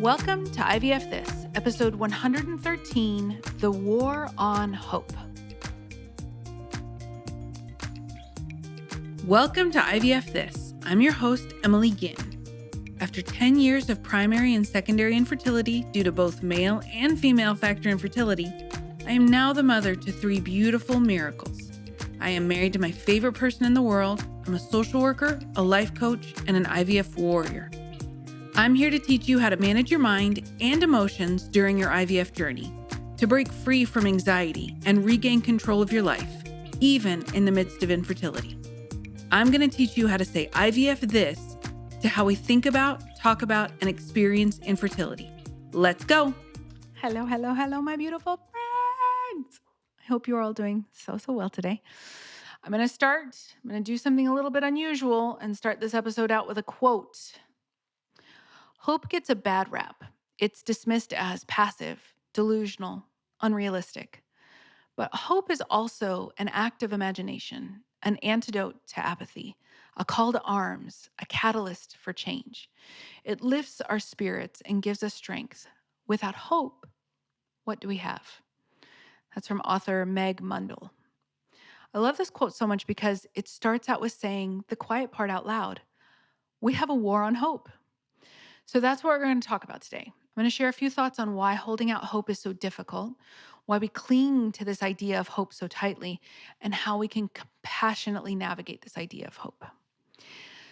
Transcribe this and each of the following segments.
Welcome to IVF This, episode 113, The War on Hope. Welcome to IVF This. I'm your host, Emily Ginn. After 10 years of primary and secondary infertility due to both male and female factor infertility, I am now the mother to 3 beautiful miracles. I am married to my favorite person in the world. I'm a social worker, a life coach, and an IVF warrior. I'm here to teach you how to manage your mind and emotions during your IVF journey, to break free from anxiety and regain control of your life, even in the midst of infertility. I'm going to teach you how to say IVF this to how we think about, talk about, and experience infertility. Let's go. Hello, my beautiful friends. I hope you're all doing so well today. I'm going to do something a little bit unusual and start this episode out with a quote. Hope gets a bad rap. It's dismissed as passive, delusional, unrealistic. But hope is also an act of imagination, an antidote to apathy, a call to arms, a catalyst for change. It lifts our spirits and gives us strength. Without hope, what do we have? That's from author Meg Mundell. I love this quote so much because it starts out with saying the quiet part out loud. We have a war on hope. So that's what we're going to talk about today. I'm going to share a few thoughts on why holding out hope is so difficult, why we cling to this idea of hope so tightly, and how we can compassionately navigate this idea of hope.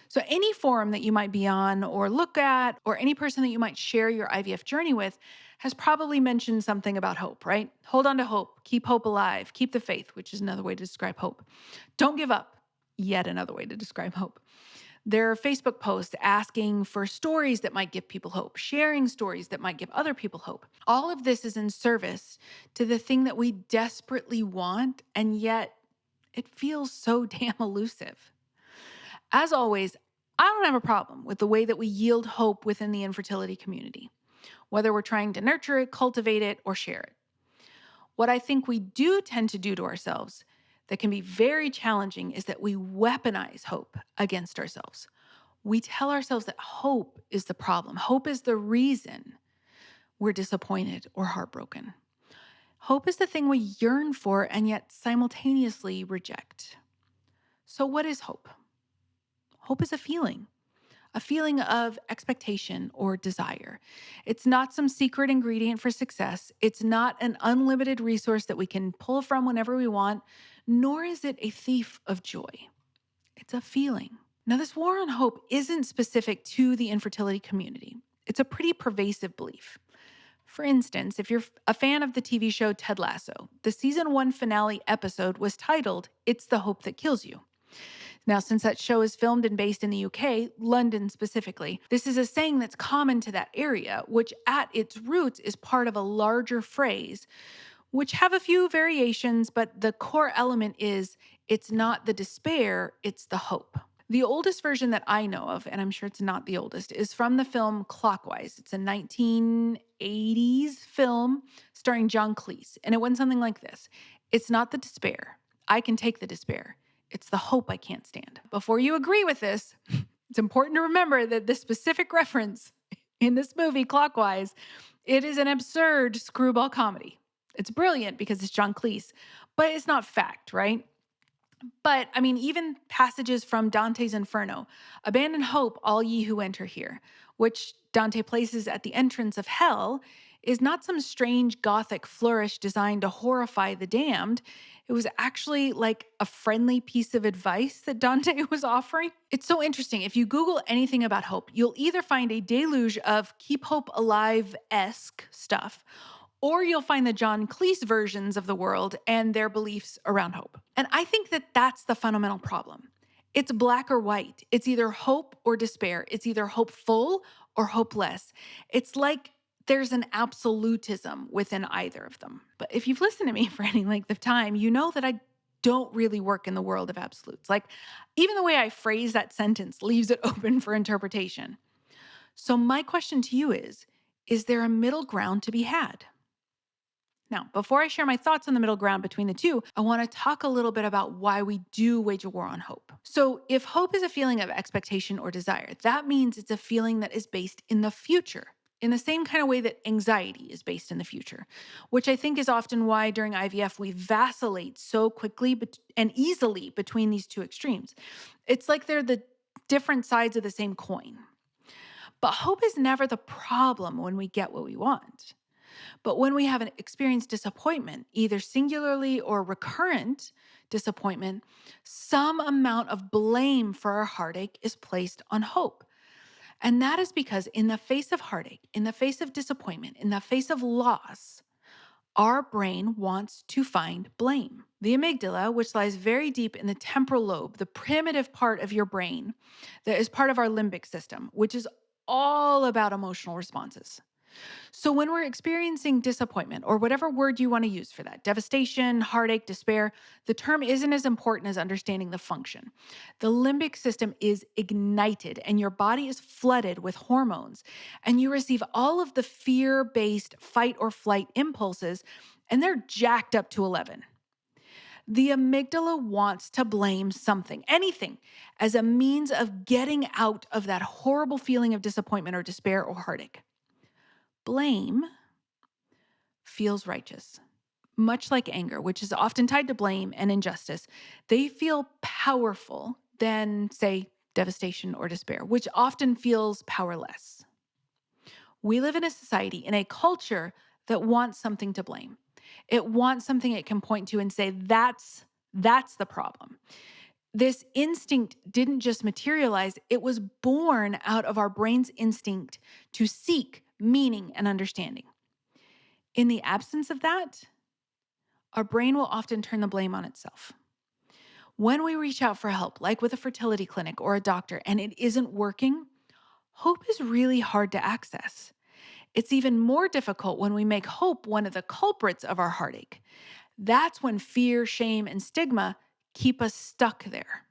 So any forum that you might be on or look at, or any person that you might share your IVF journey with has probably mentioned something about hope, right? Hold on to hope, keep hope alive, keep the faith, which is another way to describe hope. Don't give up, yet another way to describe hope. There are Facebook posts asking for stories that might give people hope, sharing stories that might give other people hope. All of this is in service to the thing that we desperately want, and yet it feels so damn elusive. As always, I don't have a problem with the way that we yield hope within the infertility community, whether we're trying to nurture it, cultivate it, or share it. What I think we do tend to do to ourselves that can be very challenging is that we weaponize hope against ourselves. We tell ourselves that hope is the problem. Hope is the reason we're disappointed or heartbroken. Hope is the thing we yearn for and yet simultaneously reject. So what is hope? Hope is a feeling of expectation or desire. It's not some secret ingredient for success. It's not an unlimited resource that we can pull from whenever we want, nor is it a thief of joy. It's a feeling. Now, this war on hope isn't specific to the infertility community. It's a pretty pervasive belief. For instance, if you're a fan of the TV show Ted Lasso, the season 1 finale episode was titled, "It's the Hope That Kills You." Now, since that show is filmed and based in the UK, London specifically, this is a saying that's common to that area, which at its roots is part of a larger phrase, which have a few variations, but the core element is it's not the despair, it's the hope. The oldest version that I know of, and I'm sure it's not the oldest, is from the film Clockwise. It's a 1980s film starring John Cleese, and it went something like this. It's not the despair. I can take the despair. It's the hope I can't stand. Before you agree with this, it's important to remember that this specific reference in this movie, Clockwise, it is an absurd screwball comedy. It's brilliant because it's John Cleese, but it's not fact, right? But, even passages from Dante's Inferno, abandon hope, all ye who enter here, which Dante places at the entrance of hell, is not some strange Gothic flourish designed to horrify the damned. It was actually like a friendly piece of advice that Dante was offering. It's so interesting. If you Google anything about hope, you'll either find a deluge of keep hope alive-esque stuff, or you'll find the John Cleese versions of the world and their beliefs around hope. And I think that that's the fundamental problem. It's black or white. It's either hope or despair. It's either hopeful or hopeless. It's like there's an absolutism within either of them. But if you've listened to me for any length of time, you know that I don't really work in the world of absolutes. Like, even the way I phrase that sentence leaves it open for interpretation. So my question to you is there a middle ground to be had? Now, before I share my thoughts on the middle ground between the two, I want to talk a little bit about why we do wage a war on hope. So if hope is a feeling of expectation or desire, that means it's a feeling that is based in the future. in the same kind of way that anxiety is based in the future, which I think is often why during IVF we vacillate so quickly and easily between these two extremes. It's like they're the different sides of the same coin. But hope is never the problem when we get what we want. But when we have an experienced disappointment, either singularly or recurrent disappointment, some amount of blame for our heartache is placed on hope. And that is because in the face of heartache, in the face of disappointment, in the face of loss, our brain wants to find blame. The amygdala, which lies very deep in the temporal lobe, the primitive part of your brain that is part of our limbic system, which is all about emotional responses. So when we're experiencing disappointment, or whatever word you want to use for that, devastation, heartache, despair, the term isn't as important as understanding the function. The limbic system is ignited and your body is flooded with hormones, and you receive all of the fear-based fight or flight impulses, and they're jacked up to 11. The amygdala wants to blame something, anything, as a means of getting out of that horrible feeling of disappointment or despair or heartache. Blame feels righteous. Much like anger, which is often tied to blame and injustice, they feel powerful than, say, devastation or despair, which often feels powerless. We live in a society, in a culture that wants something to blame. It wants something it can point to and say, that's the problem. This instinct didn't just materialize, it was born out of our brain's instinct to seek meaning and understanding. In the absence of that, our brain will often turn the blame on itself. When we reach out for help, like with a fertility clinic or a doctor, and it isn't working, hope is really hard to access. It's even more difficult when we make hope one of the culprits of our heartache. That's when fear, shame, and stigma keep us stuck there.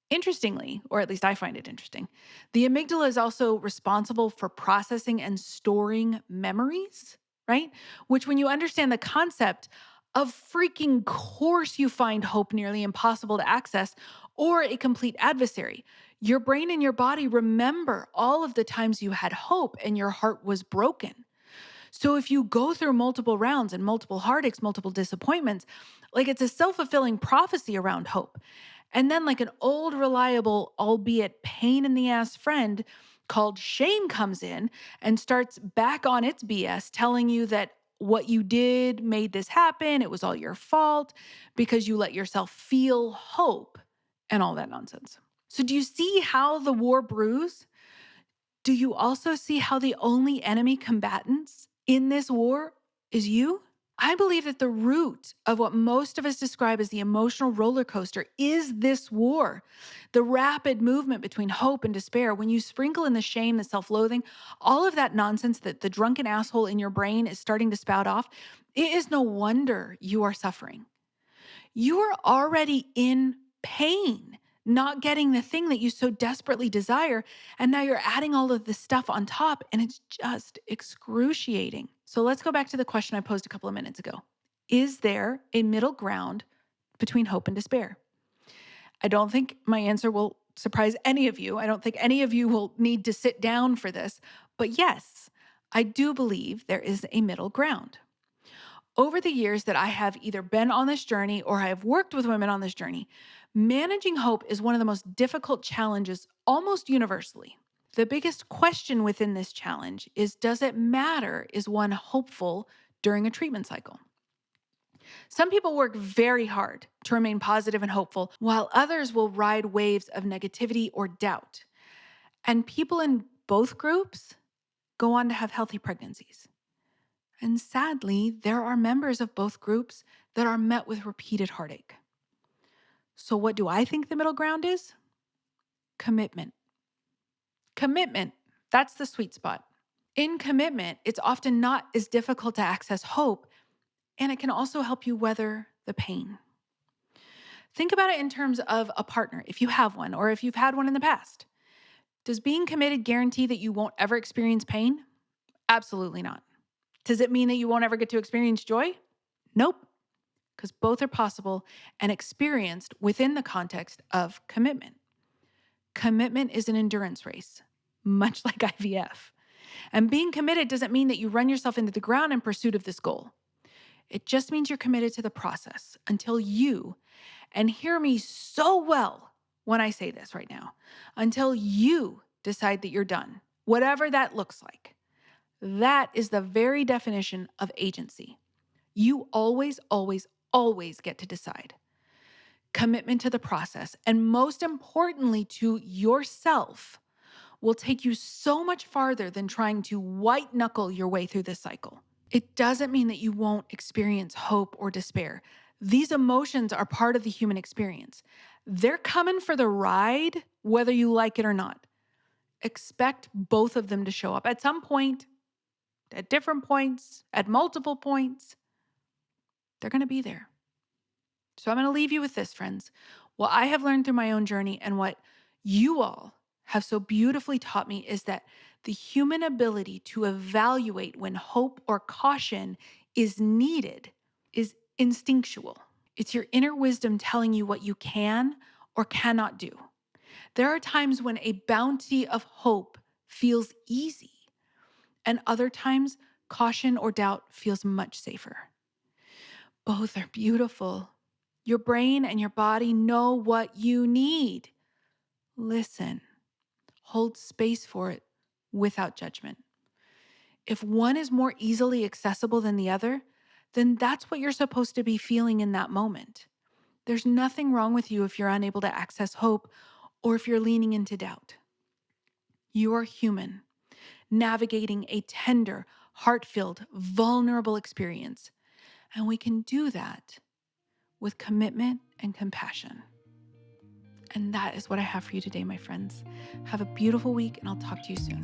Interestingly, or at least I find it interesting, the amygdala is also responsible for processing and storing memories, right? Which, when you understand the concept, of freaking course you find hope nearly impossible to access or a complete adversary. Your brain and your body remember all of the times you had hope and your heart was broken. So if you go through multiple rounds and multiple heartaches, multiple disappointments, like it's a self-fulfilling prophecy around hope. And then like an old, reliable, albeit pain in the ass friend called shame comes in and starts back on its BS, telling you that what you did made this happen. It was all your fault because you let yourself feel hope and all that nonsense. So do you see how the war brews? Do you also see how the only enemy combatants in this war is you? I believe that the root of what most of us describe as the emotional roller coaster is this war. The rapid movement between hope and despair, when you sprinkle in the shame, the self-loathing, all of that nonsense that the drunken asshole in your brain is starting to spout off, it is no wonder you are suffering. You are already in pain, not getting the thing that you so desperately desire. And now you're adding all of this stuff on top, and it's just excruciating. So let's go back to the question I posed a couple of minutes ago. Is there a middle ground between hope and despair? I don't think my answer will surprise any of you. I don't think any of you will need to sit down for this. But yes, I do believe there is a middle ground. Over the years that I have either been on this journey or I have worked with women on this journey, managing hope is one of the most difficult challenges almost universally. The biggest question within this challenge is, does it matter? Is one hopeful during a treatment cycle? Some people work very hard to remain positive and hopeful, while others will ride waves of negativity or doubt. And people in both groups go on to have healthy pregnancies. And sadly, there are members of both groups that are met with repeated heartache. So what do I think the middle ground is? Commitment. Commitment, that's the sweet spot. In commitment, it's often not as difficult to access hope, and it can also help you weather the pain. Think about it in terms of a partner, if you have one, or if you've had one in the past. Does being committed guarantee that you won't ever experience pain? Absolutely not. Does it mean that you won't ever get to experience joy? Nope. Because both are possible and experienced within the context of commitment. Commitment is an endurance race, much like IVF. And being committed doesn't mean that you run yourself into the ground in pursuit of this goal. It just means you're committed to the process until you, and hear me so well when I say this right now, until you decide that you're done, whatever that looks like. That is the very definition of agency. You always, always, always get to decide. Commitment to the process, and most importantly to yourself, will take you so much farther than trying to white knuckle your way through this cycle. It doesn't mean that you won't experience hope or despair. These emotions are part of the human experience. They're coming for the ride, whether you like it or not. Expect both of them to show up at some point, at different points, at multiple points. They're going to be there. So I'm going to leave you with this, friends. What I have learned through my own journey and what you all have so beautifully taught me is that the human ability to evaluate when hope or caution is needed is instinctual. It's your inner wisdom telling you what you can or cannot do. There are times when a bounty of hope feels easy, and other times caution or doubt feels much safer. Both are beautiful. Your brain and your body know what you need. Listen. Hold space for it without judgment. If one is more easily accessible than the other, then that's what you're supposed to be feeling in that moment. There's nothing wrong with you if you're unable to access hope or if you're leaning into doubt. You are human, navigating a tender, heart-filled, vulnerable experience. And we can do that with commitment and compassion. And that is what I have for you today, my friends. Have a beautiful week, and I'll talk to you soon.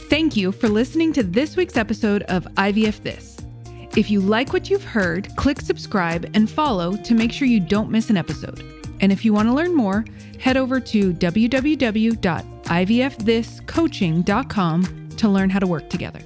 Thank you for listening to this week's episode of IVF This. If you like what you've heard, click subscribe and follow to make sure you don't miss an episode. And if you want to learn more, head over to www.ivfthiscoaching.com to learn how to work together.